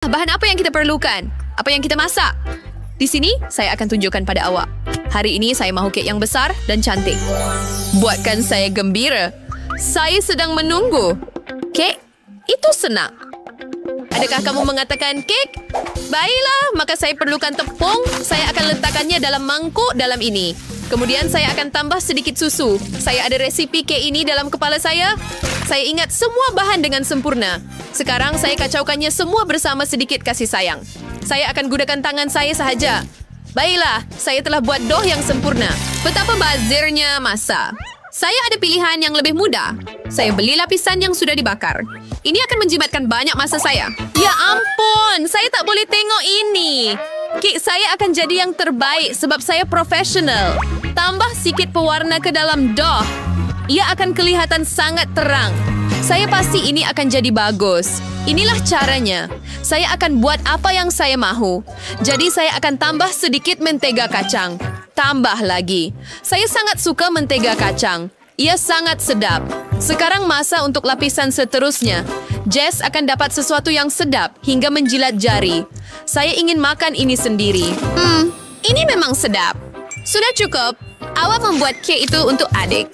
Bahan apa yang kita perlukan? Apa yang kita masak? Di sini, saya akan tunjukkan pada awak. Hari ini saya mahu kek yang besar dan cantik. Buatkan saya gembira. Saya sedang menunggu. Kek, itu senang. Adakah kamu mengatakan kek? Baiklah, maka saya perlukan tepung. Saya akan letakkannya dalam mangkuk dalam ini. Kemudian saya akan tambah sedikit susu. Saya ada resipi kek ini dalam kepala saya. Saya ingat semua bahan dengan sempurna. Sekarang saya kacaukannya semua bersama sedikit kasih sayang. Saya akan gunakan tangan saya sahaja. Baiklah, saya telah buat dough yang sempurna. Betapa bazirnya masa. Saya ada pilihan yang lebih mudah. Saya beli lapisan yang sudah dibakar. Ini akan menjimatkan banyak masa saya. Ya ampun, saya tak boleh tengok ini. Kek saya akan jadi yang terbaik sebab saya profesional. Tambah sikit pewarna ke dalam dough. Ia akan kelihatan sangat terang. Saya pasti ini akan jadi bagus. Inilah caranya. Saya akan buat apa yang saya mahu. Jadi saya akan tambah sedikit mentega kacang. Tambah lagi. Saya sangat suka mentega kacang. Ia sangat sedap. Sekarang masa untuk lapisan seterusnya. Jess akan dapat sesuatu yang sedap hingga menjilat jari. Saya ingin makan ini sendiri. Ini memang sedap. Sudah cukup. Awak membuat kek itu untuk adik.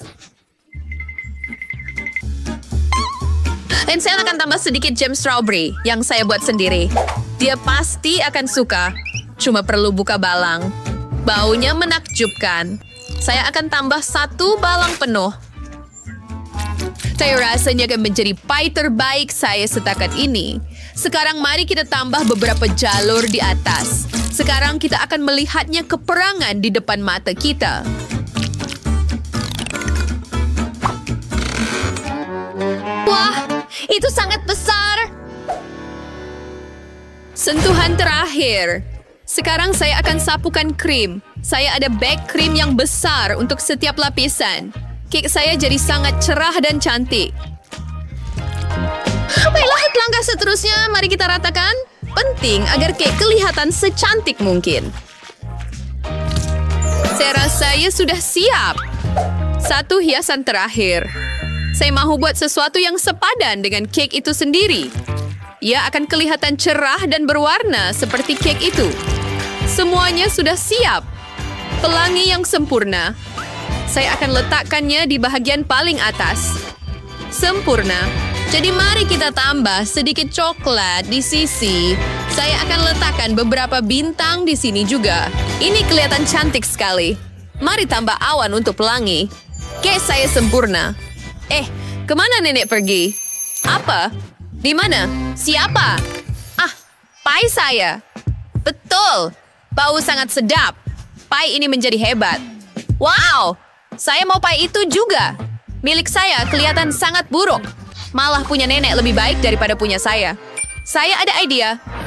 Dan saya akan tambah sedikit jam strawberry yang saya buat sendiri. Dia pasti akan suka. Cuma perlu buka balang. Baunya menakjubkan. Saya akan tambah 1 balang penuh. Saya rasanya akan menjadi pie terbaik saya setakat ini. Sekarang mari kita tambah beberapa jalur di atas. Sekarang kita akan melihatnya keperangan di depan mata kita. Wah! Itu sangat besar. Sentuhan terakhir. Sekarang saya akan sapukan krim. Saya ada bag krim yang besar untuk setiap lapisan. Kek saya jadi sangat cerah dan cantik. Baiklah, langkah seterusnya. Mari kita ratakan. Penting agar kek kelihatan secantik mungkin. Saya rasa ia sudah siap. 1 hiasan terakhir. Saya mahu buat sesuatu yang sepadan dengan kek itu sendiri. Ia akan kelihatan cerah dan berwarna seperti kek itu. Semuanya sudah siap. Pelangi yang sempurna. Saya akan letakkannya di bahagian paling atas. Sempurna. Jadi mari kita tambah sedikit coklat di sisi. Saya akan letakkan beberapa bintang di sini juga. Ini kelihatan cantik sekali. Mari tambah awan untuk pelangi. Kek saya sempurna. Kemana nenek pergi? Apa? Di mana? Siapa? Pie saya. Betul. Bau sangat sedap. Pie ini menjadi hebat. Wow! Saya mau pie itu juga. Milik saya kelihatan sangat buruk. Malah punya nenek lebih baik daripada punya saya. Saya ada ide.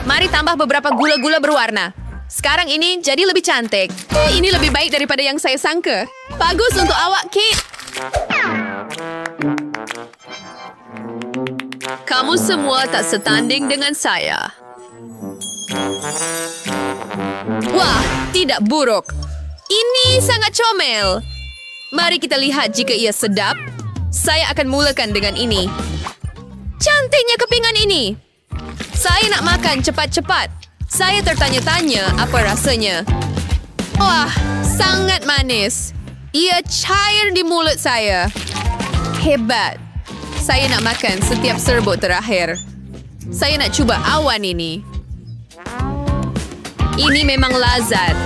Mari tambah beberapa gula-gula berwarna. Sekarang ini jadi lebih cantik. Ini lebih baik daripada yang saya sangka. Bagus untuk awak, Kate. Kamu semua tak setanding dengan saya. Wah, tidak buruk. Ini sangat comel. Mari kita lihat jika ia sedap. Saya akan mulakan dengan ini. Cantiknya kepingan ini. Saya nak makan cepat-cepat. Saya tertanya-tanya apa rasanya. Wah, sangat manis. Ia cair di mulut saya. Hebat. Saya nak makan setiap serbuk terakhir. Saya nak cuba awan ini. Ini memang lazat.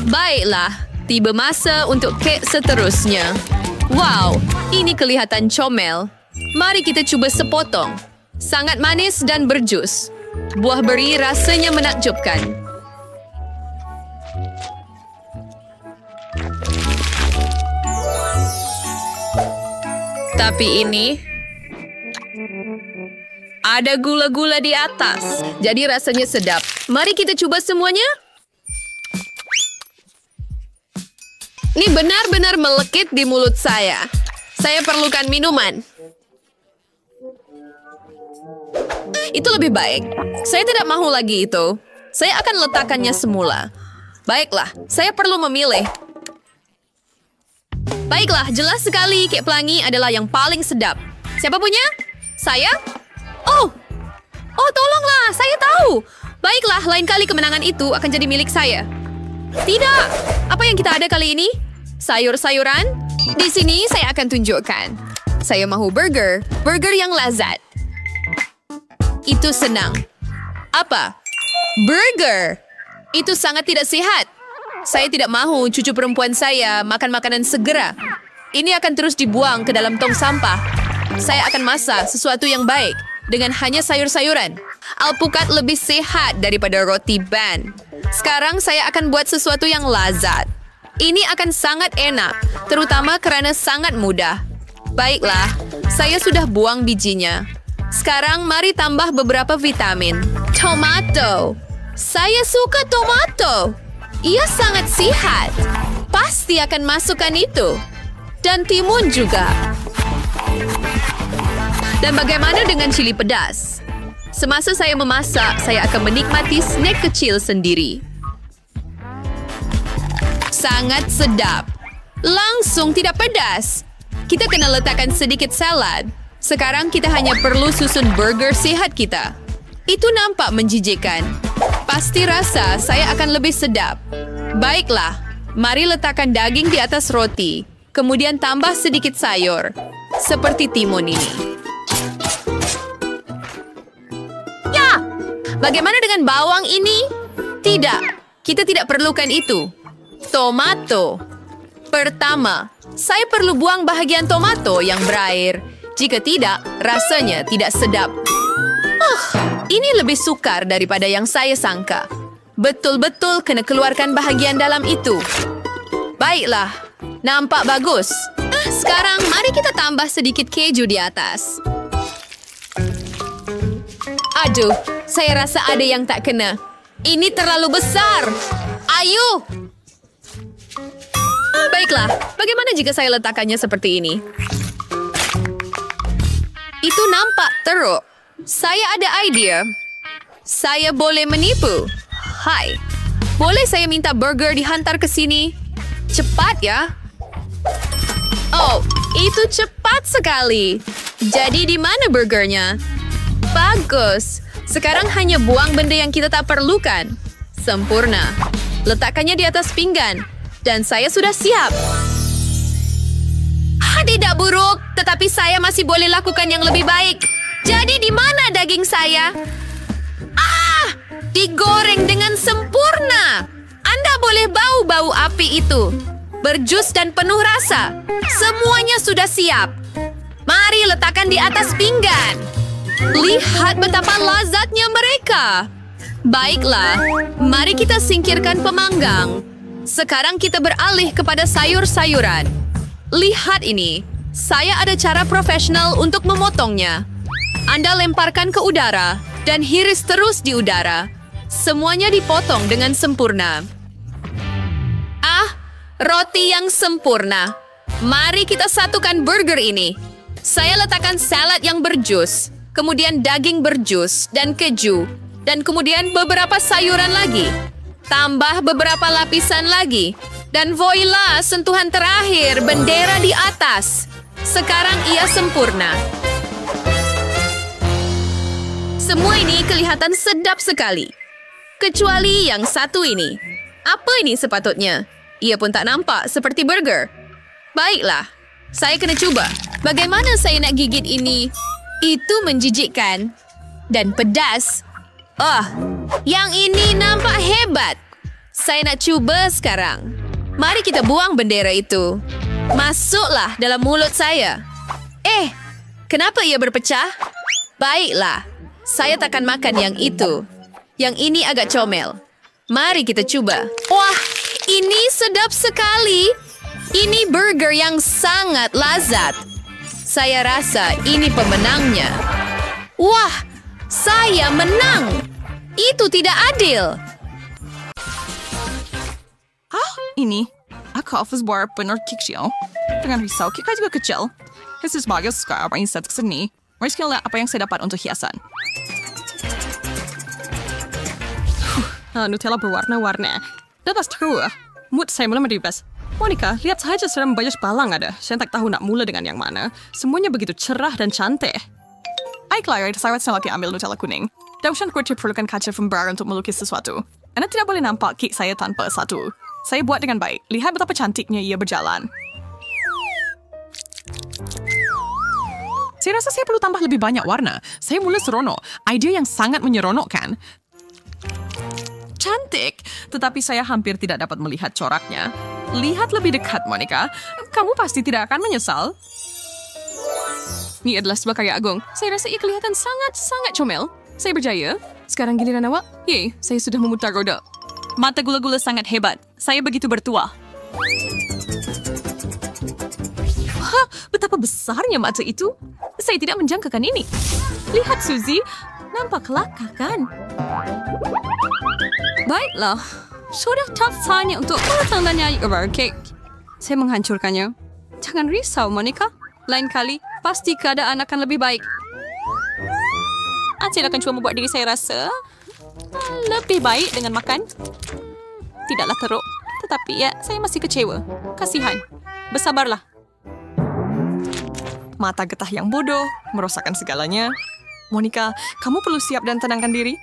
Baiklah, tiba masa untuk kek seterusnya. Wow, ini kelihatan comel. Mari kita cuba sepotong. Sangat manis dan berjus. Buah beri rasanya menakjubkan. Tapi ini ada gula-gula di atas, jadi rasanya sedap. Mari kita coba semuanya. Ini benar-benar melekit di mulut saya. Saya perlukan minuman. Itu lebih baik. Saya tidak mahu lagi itu. Saya akan letakkannya semula. Baiklah, saya perlu memilih. Baiklah, jelas sekali kek pelangi adalah yang paling sedap. Siapa punya? Saya? Oh, Oh, tolonglah, saya tahu. Baiklah, lain kali kemenangan itu akan jadi milik saya. Tidak. Apa yang kita ada kali ini? Sayur-sayuran? Di sini saya akan tunjukkan. Saya mahu burger. Burger yang lazat. Itu senang. Apa? Burger. Itu sangat tidak sehat. Saya tidak mahu cucu perempuan saya makan makanan segera. Ini akan terus dibuang ke dalam tong sampah. Saya akan masak sesuatu yang baik dengan hanya sayur-sayuran. Alpukat lebih sehat daripada roti ban. Sekarang saya akan buat sesuatu yang lazat. Ini akan sangat enak, terutama kerana sangat mudah. Baiklah, saya sudah buang bijinya. Sekarang mari tambah beberapa vitamin. Tomato. Saya suka tomato. Ia sangat sehat. Pasti akan masukkan itu. Dan timun juga. Dan bagaimana dengan cili pedas? Semasa saya memasak, saya akan menikmati snack kecil sendiri. Sangat sedap. Langsung tidak pedas. Kita kena letakkan sedikit salad. Sekarang kita hanya perlu susun burger sehat kita. Itu nampak menjijikkan. Pasti rasa saya akan lebih sedap. Baiklah, mari letakkan daging di atas roti. Kemudian tambah sedikit sayur. Seperti timun ini. Ya! Bagaimana dengan bawang ini? Tidak, kita tidak perlukan itu. Tomato. Pertama, saya perlu buang bahagian tomato yang berair. Jika tidak, rasanya tidak sedap. Ini lebih sukar daripada yang saya sangka. Betul-betul kena keluarkan bahagian dalam itu. Baiklah, nampak bagus. Sekarang mari kita tambah sedikit keju di atas. Aduh, saya rasa ada yang tak kena. Ini terlalu besar. Ayo! Baiklah, bagaimana jika saya letakkannya seperti ini? Itu nampak teruk. Saya ada idea. Saya boleh menipu. Hai, boleh saya minta burger dihantar ke sini? Cepat ya. Oh, itu cepat sekali. Jadi di mana burgernya? Bagus. Sekarang hanya buang benda yang kita tak perlukan. Sempurna. Letakkannya di atas pinggan. Dan saya sudah siap. Tidak buruk, tetapi saya masih boleh lakukan yang lebih baik. Jadi di mana daging saya? Digoreng dengan sempurna. Anda boleh bau-bau api itu. Berjus dan penuh rasa. Semuanya sudah siap. Mari letakkan di atas pinggan. Lihat betapa lazatnya mereka. Baiklah, mari kita singkirkan pemanggang. Sekarang kita beralih kepada sayur-sayuran. Lihat ini, saya ada cara profesional untuk memotongnya. Anda lemparkan ke udara dan hiris terus di udara. Semuanya dipotong dengan sempurna. Roti yang sempurna. Mari kita satukan burger ini. Saya letakkan salad yang berjus, kemudian daging berjus dan keju, dan kemudian beberapa sayuran lagi. Tambah beberapa lapisan lagi. Dan voila, sentuhan terakhir, bendera di atas. Sekarang ia sempurna. Semua ini kelihatan sedap sekali. Kecuali yang satu ini. Apa ini sepatutnya? Ia pun tak nampak seperti burger. Baiklah, saya kena cuba. Bagaimana saya nak gigit ini? Itu menjijikkan. Dan pedas. Yang ini nampak hebat. Saya nak cuba sekarang. Mari kita buang bendera itu. Masuklah dalam mulut saya. Kenapa ia berpecah? Baiklah, saya takkan makan yang itu. Yang ini agak comel. Mari kita coba. Wah, ini sedap sekali. Ini burger yang sangat lazat. Saya rasa ini pemenangnya. Wah, saya menang. Itu tidak adil. Ini, aku Hafiz buat benar kecil. Dengan risau, kita juga kecil. Hisis bagus sekarang set ke sini. Mari kita lihat apa yang saya dapat untuk hiasan. Nutella berwarna-warna. Lepas terus, mood saya mulai meribas. Monica, lihat saja serem banyak balang ada. Saya tak tahu nak mula dengan yang mana. Semuanya begitu cerah dan cantik. Baiklah, saya lagi ambil Nutella kuning. Daushan Kuatir perlukan kaca pembar untuk melukis sesuatu. Anda tidak boleh nampak kek saya tanpa satu. Saya buat dengan baik. Lihat betapa cantiknya ia berjalan. Saya rasa saya perlu tambah lebih banyak warna. Saya mula seronok. Idea yang sangat menyeronokkan. Cantik, tetapi saya hampir tidak dapat melihat coraknya. Lihat lebih dekat, Monica. Kamu pasti tidak akan menyesal. Ini adalah sebuah karya agung. Saya rasa ia kelihatan sangat-sangat comel. Saya berjaya. Sekarang giliran awak. Yeay, saya sudah memutar roda. Mata gula-gula sangat hebat. Saya begitu bertuah. Wah, betapa besarnya mata itu. Saya tidak menjangkakan ini. Lihat, Suzy. Nampak kelakar, kan? Baiklah. Sudah tak saatnya untuk menandatangani rubber cake. Saya menghancurkannya. Jangan risau, Monica. Lain kali, pasti keadaan akan lebih baik. Saya akan cuba membuat diri saya rasa lebih baik dengan makan. Tidaklah teruk. Tetapi ya, saya masih kecewa. Kasihan. Bersabarlah. Mata getah yang bodoh, merosakkan segalanya. Monica, kamu perlu siap dan tenangkan diri.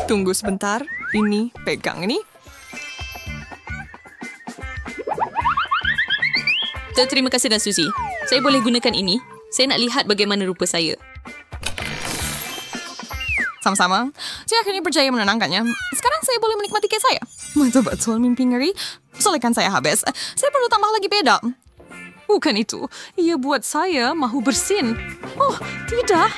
Tunggu sebentar. Ini, pegang ini. Terima kasih, Dan Suzy. Saya boleh gunakan ini. Saya nak lihat bagaimana rupa saya. Sama-sama. Saya akhirnya berjaya menenangkannya. Sekarang saya boleh menikmati kek saya. Betul-betul mimpi ngeri. Solekan saya habis. Saya perlu tambah lagi peda. Bukan itu. Ia buat saya mahu bersin. Oh, tidak.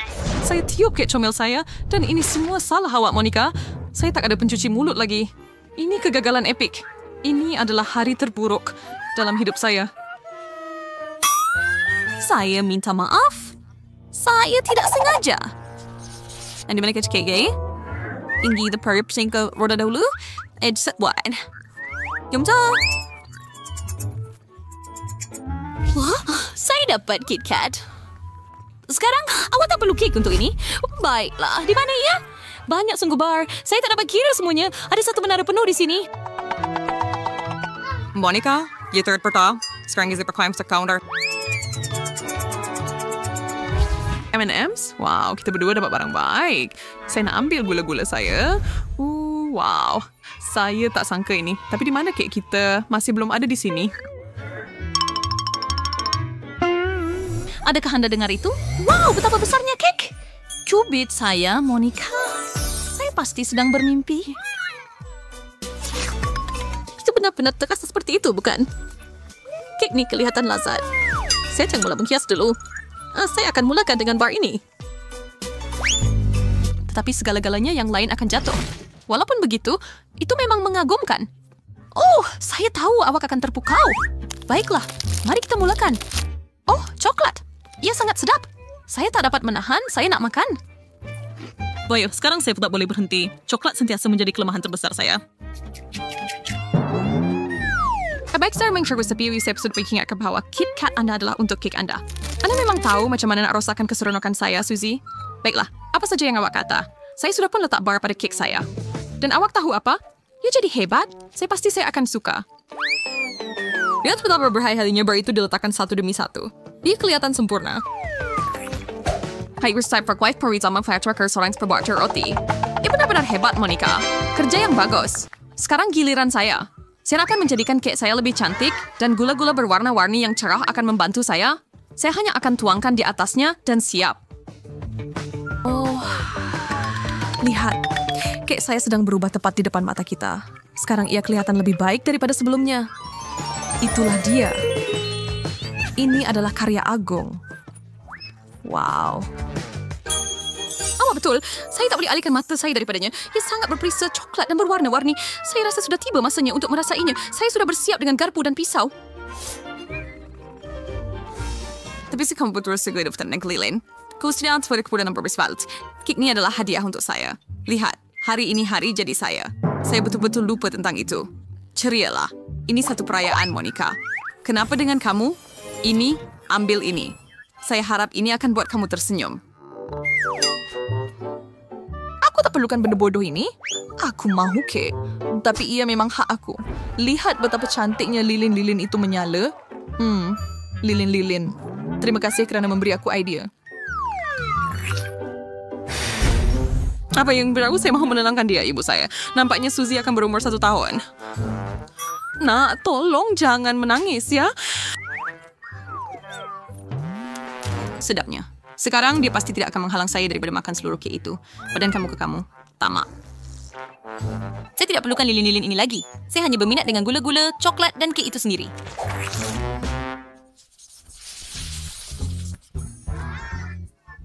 Saya tiup kek comel saya dan ini semua salah awak, Monica. Saya tak ada pencuci mulut lagi. Ini kegagalan epik. Ini adalah hari terburuk dalam hidup saya. Saya minta maaf. Saya tidak sengaja. Dan di mana kek gay? Tinggi the perip ke roda dahulu. Set buat. Jom jom. Wah, saya dapat KitKat. Sekarang, awak tak perlu kek untuk ini. Baiklah, di mana ya? Banyak sungguh bar. Saya tak dapat kira semuanya. Ada satu menara penuh di sini. Monica, you third perta. Sekarang gizi perclaim sa counter. M&M's? Wow, kita berdua dapat barang baik. Saya nak ambil gula-gula saya. Wow. Saya tak sangka ini. Tapi di mana kek kita? Masih belum ada di sini. Adakah anda dengar itu? Wow, betapa besarnya kek. Cubit saya, Monica. Saya pasti sedang bermimpi. Itu benar-benar terasa seperti itu, bukan? Kek ni kelihatan lazat. Saya jangan mula menghias dulu. Saya akan mulakan dengan bar ini. Tetapi segala-galanya yang lain akan jatuh. Walaupun begitu, itu memang mengagumkan. Oh, saya tahu awak akan terpukau. Baiklah, mari kita mulakan. Oh, coklat. Ia sangat sedap. Saya tak dapat menahan, saya nak makan. Baik, sekarang saya tak boleh berhenti. Coklat sentiasa menjadi kelemahan terbesar saya. Baik, saya mencoba sepiwi saya episode baking ke bawah. KitKat Anda adalah untuk kek Anda. Anda memang tahu macam mana nak rosakkan keseronokan saya, Suzy? Baiklah, apa saja yang awak kata. Saya sudah pun letak bar pada kek saya. Dan awak tahu apa? Ia jadi hebat. Pasti saya akan suka. Lihat betapa berhari-harinya bar itu diletakkan satu demi satu. Ia kelihatan sempurna. Hai, time for quite Pariza manufacturer seorang perbuatan roti. Ia benar-benar hebat, Monica. Kerja yang bagus. Sekarang giliran saya. Saya akan menjadikan kek saya lebih cantik dan gula-gula berwarna-warni yang cerah akan membantu saya. Saya hanya akan tuangkan di atasnya dan siap. Oh, lihat. Kek saya sedang berubah tepat di depan mata kita. Sekarang ia kelihatan lebih baik daripada sebelumnya. Itulah dia. Ini adalah karya agung. Wow. Awak betul. Saya tak boleh alihkan mata saya daripadanya. Ia sangat berperisa, coklat dan berwarna-warni. Saya rasa sudah tiba masanya untuk merasainya. Saya sudah bersiap dengan garpu dan pisau. Tapi si kamu betul segera daftar dan keliling. Kau sudah pada kemudian berbesvalt. Kek ini adalah hadiah untuk saya. Lihat, hari ini hari jadi saya. Saya betul-betul lupa tentang itu. Cerialah. Ini satu perayaan, Monica. Kenapa dengan kamu? Ini, ambil ini. Saya harap ini akan buat kamu tersenyum. Aku tak perlukan benda bodoh ini. Aku mahu kek. Tapi ia memang hak aku. Lihat betapa cantiknya lilin-lilin itu menyala. Lilin-lilin. Terima kasih kerana memberi aku idea. Apa yang berlaku? Saya mahu menenangkan dia, ibu saya. Nampaknya Suzy akan berumur 1 tahun. Nak, tolong jangan menangis ya. Sedapnya. Sekarang dia pasti tidak akan menghalang saya daripada makan seluruh kek itu. Badan kamu ke kamu. Tamak. Saya tidak perlukan lilin-lilin ini lagi. Saya hanya berminat dengan gula-gula, coklat dan kek itu sendiri.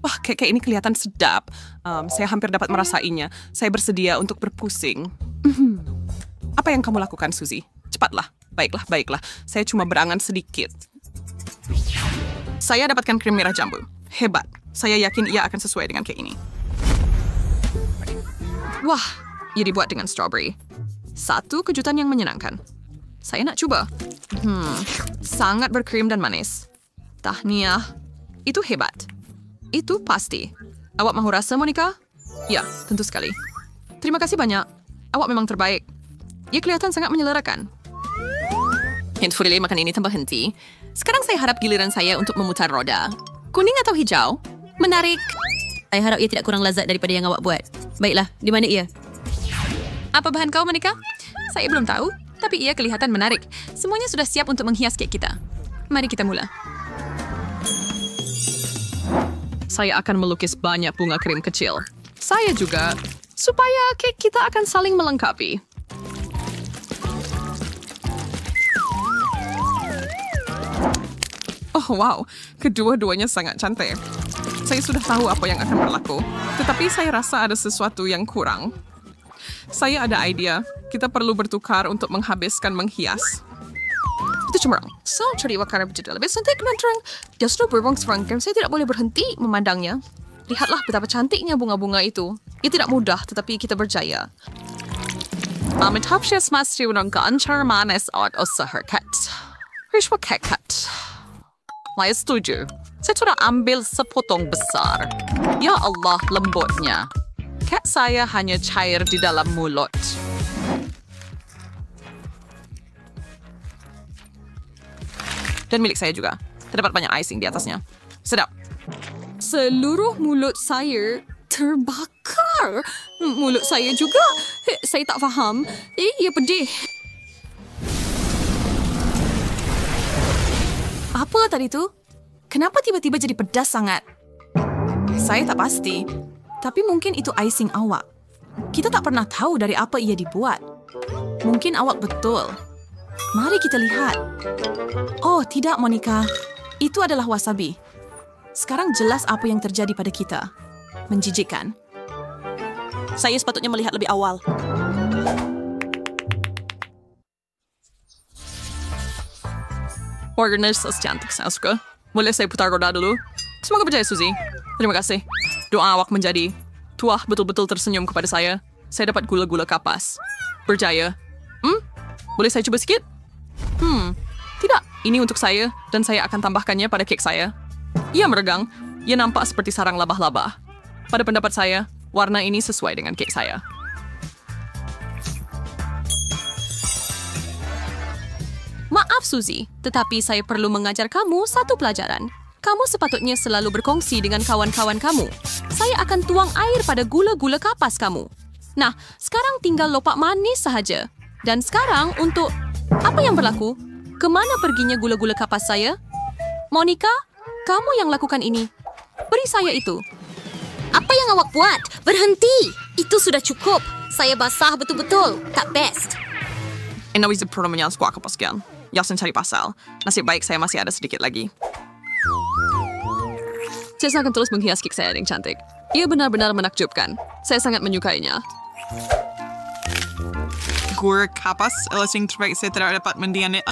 Wah, kek ini kelihatan sedap. Saya hampir dapat merasainya. Saya bersedia untuk berpusing. Apa yang kamu lakukan, Suzy? Cepatlah. Baiklah. Saya cuma berangan sedikit. Saya dapatkan krim merah jambu. Hebat. Saya yakin ia akan sesuai dengan kek ini. Wah, ia dibuat dengan strawberry. Satu kejutan yang menyenangkan. Saya nak cuba. Sangat berkrim dan manis. Tahniah. Itu hebat. Itu pasti. Awak mahu rasa, Monica? Ya, tentu sekali. Terima kasih banyak. Awak memang terbaik. Ia kelihatan sangat menyelerakan. Hindfully makan ini tanpa henti. Sekarang saya harap giliran saya untuk memutar roda. Kuning atau hijau? Menarik. Saya harap ia tidak kurang lazat daripada yang awak buat. Baiklah, di mana ia? Apa bahan kau, Monica? Saya belum tahu, tapi ia kelihatan menarik. Semuanya sudah siap untuk menghias kek kita. Mari kita mula. Saya akan melukis banyak bunga krim kecil. Saya juga, supaya kek kita akan saling melengkapi. Oh, wow. Kedua-duanya sangat cantik. Saya sudah tahu apa yang akan berlaku. Tetapi saya rasa ada sesuatu yang kurang. Saya ada ide. Kita perlu bertukar untuk menghabiskan menghias. Itu cemerlang. Saya cari wakana berjeda lebih cantik dan terang. Dia sudah berbang serangkaian. Saya tidak boleh berhenti memandangnya. Lihatlah betapa cantiknya bunga-bunga itu. Ia tidak mudah, tetapi kita berjaya. Amit hapsias masti menangkan cara manis at usahakat. Rishwa kekat. Saya setuju. Saya sudah ambil sepotong besar. Ya Allah, lembutnya. Kek saya hanya cair di dalam mulut. Dan milik saya juga. Terdapat banyak icing di atasnya. Sedap. Seluruh mulut saya terbakar. Mulut saya juga. Saya tak faham. Ia pedih. Apa tadi tu? Kenapa tiba-tiba jadi pedas sangat? Saya tak pasti. Tapi mungkin itu icing awak. Kita tak pernah tahu dari apa ia dibuat. Mungkin awak betul. Mari kita lihat. Oh, tidak, Monica. Itu adalah wasabi. Sekarang jelas apa yang terjadi pada kita. Menjijikkan. Saya sepatutnya melihat lebih awal. Warganer cantik, saya suka. Boleh saya putar roda dulu? Semoga berjaya, Suzy. Terima kasih. Doa awak menjadi. Tuah betul-betul tersenyum kepada saya. Saya dapat gula-gula kapas. Berjaya. Boleh saya coba sikit? Tidak. Ini untuk saya dan saya akan tambahkannya pada kek saya. Ia meregang. Ia nampak seperti sarang labah-labah. Pada pendapat saya, warna ini sesuai dengan kek saya. Maaf, Suzy, tetapi saya perlu mengajar kamu satu pelajaran. Kamu sepatutnya selalu berkongsi dengan kawan-kawan kamu. Saya akan tuang air pada gula-gula kapas kamu. Nah, sekarang tinggal lopak manis sahaja. Dan sekarang untuk... Apa yang berlaku? Kemana perginya gula-gula kapas saya? Monica, kamu yang lakukan ini. Beri saya itu. Apa yang awak buat? Berhenti! Itu sudah cukup. Saya basah betul-betul. Tak best. Enawizi pernah menyanskuak kepaskian. Yasin cari pasal. Nasib baik saya masih ada sedikit lagi. Saya akan terus menghias kek saya yang cantik. Ia benar-benar menakjubkan. Saya sangat menyukainya. Gula kapas, alasing terbaik saya tidak dapat mendiamnya.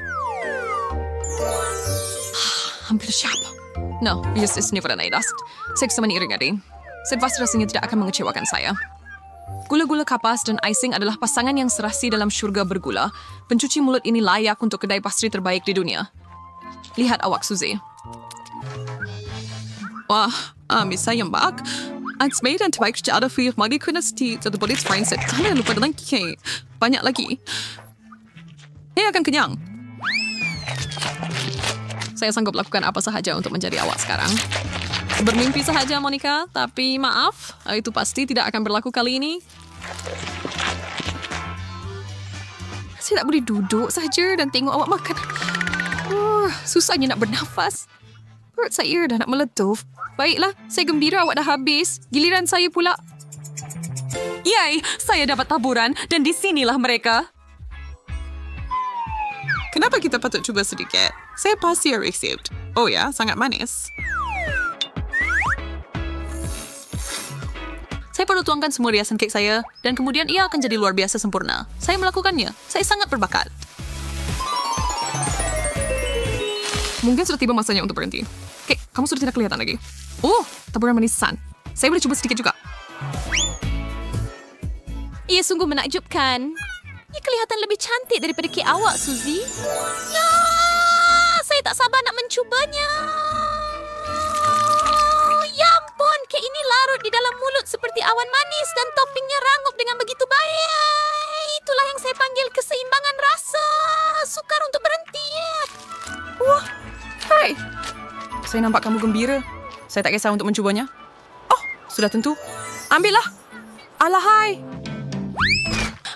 Hampir siap. No, just is never an idast. Saya bisa mengiring-iring. Saya pasti rasanya tidak akan mengecewakan saya. Gula-gula kapas dan icing adalah pasangan yang serasi dalam syurga bergula. Pencuci mulut ini layak untuk kedai pastry terbaik di dunia. Lihat awak, Suzy. Wah, bisa yang bak. Als made and terbaik secara für meine Künste atau boleh Friendset. Jangan lupa dengan kek. Banyak lagi. Akan kenyang. Saya sanggup lakukan apa sahaja untuk menjadi awak sekarang. Bermimpi sahaja, Monica. Tapi maaf, itu pasti tidak akan berlaku kali ini. Saya tak boleh duduk saja dan tengok awak makan. Susahnya nak bernafas. Perut saya dah nak meletup. Baiklah, saya gembira awak dah habis. Giliran saya pula. Yay, saya dapat taburan dan di sinilah mereka. Kenapa kita patut cuba sedikit? Saya pasti resep. Oh ya, sangat manis. Saya perlu tuangkan semua riasan kek saya dan kemudian ia akan jadi luar biasa sempurna. Saya melakukannya. Saya sangat berbakat. Mungkin sudah tiba masanya untuk berhenti. Kek, kamu sudah tidak kelihatan lagi. Oh, taburan manisan. Saya boleh coba sedikit juga. Ia sungguh menakjubkan. Ia kelihatan lebih cantik daripada kek awak, Suzy. Ya, saya tak sabar nak mencubanya. Ya ampun, kek ini larut di dalam mulut seperti awan manis dan toppingnya rangup dengan begitu baik. Itulah yang saya panggil keseimbangan rasa. Sukar untuk berhenti. Wah, hai. Saya nampak kamu gembira. Saya tak kisah untuk mencubanya. Oh, sudah tentu. Ambillah. Alahai.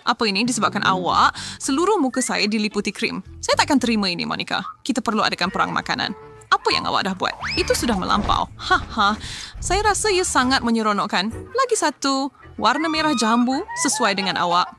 Apa ini disebabkan awak, seluruh muka saya diliputi krim. Saya takkan terima ini, Monica. Kita perlu adakan perang makanan. Apa yang awak dah buat? Itu sudah melampau. Haha. Saya rasa ia sangat menyeronokkan. Lagi satu, warna merah jambu sesuai dengan awak.